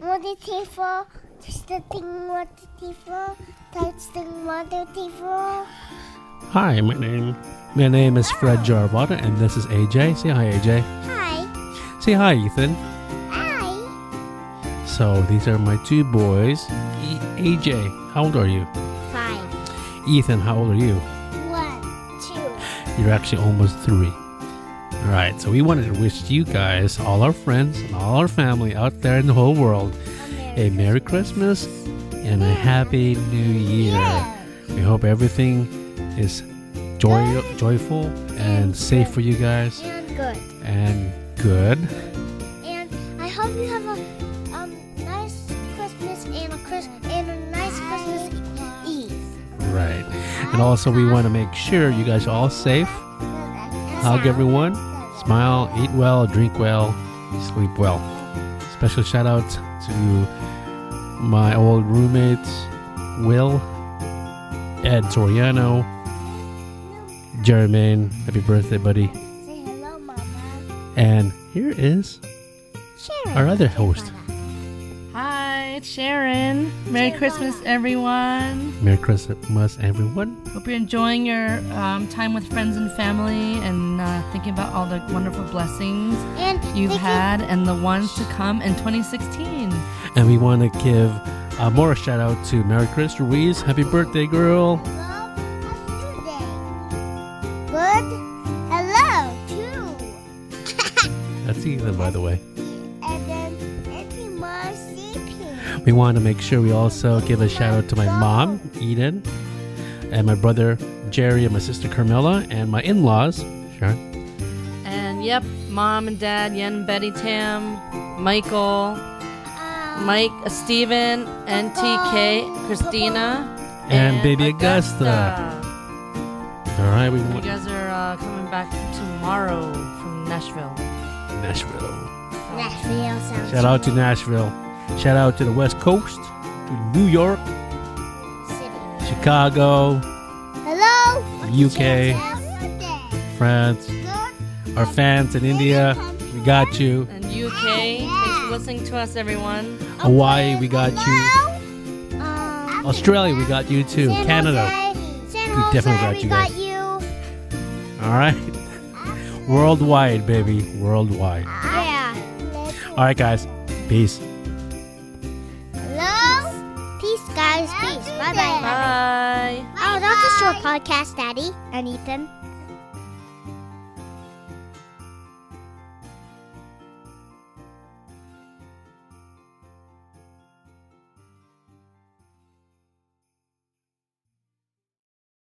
Multi-tifo, testing multi-tifo, testing multi-tifo. Hi, my name is Fred Jarvata, and this is AJ. Say hi, AJ. Hi. Say hi, Ethan. Hi. So these are my two boys. AJ, how old are you? 5. Ethan, how old are you? 1, 2. You're actually almost 3. All right, so we wanted to wish you guys, all our friends and all our family out there in the whole world, a Merry Christmas and a Happy New Year. Yeah. We hope everything is joyful and safe for you guys And good. and good. And I hope you have a nice Christmas and a nice Christmas Eve. Right. And also we want to make sure you guys are all safe. Hug everyone. Smile, eat well, drink well, sleep well. Special shout out to my old roommates, Will, Ed Soriano, Jermaine. Happy birthday, buddy. Say hello, Mama. And here is Sharon. our other host. Hi, it's Sharon. Merry Christmas, everyone. Merry Christmas, everyone. Hope you're enjoying your time with friends and family and thinking about all the wonderful blessings And you've thank had and the ones to come in 2016. And we want to give more shout out to Mary Chris Ruiz. Happy birthday, girl. Good. Hello, too. That's Ethan, by the way. And then any more sleeping. We want to make sure we also give a shout out to my mom, Eden, and my brother, Jerry, and my sister, Carmela, and my in-laws, Sharon. And yep, Mom and Dad, Yen, Betty, Tam, Michael, Mike, Steven, NTK, Christina, And baby Augusta. All right, we You want guys are coming back tomorrow from Nashville. Nashville. Nashville sounds Shout out to Nashville. Shout out to the West Coast, to New York, City. Chicago, Hello. UK, France, our fans in India. We got you. And UK, thanks for listening to us, everyone. Hawaii, we got you. Australia, we got you too. Canada. San We Jose, definitely got we you got guys. you. All right. Worldwide, baby. Worldwide. Yeah. All right, guys. Peace. Hello. Peace, guys. Peace. Bye-bye. Bye. Oh, that's a short podcast, Daddy and Ethan.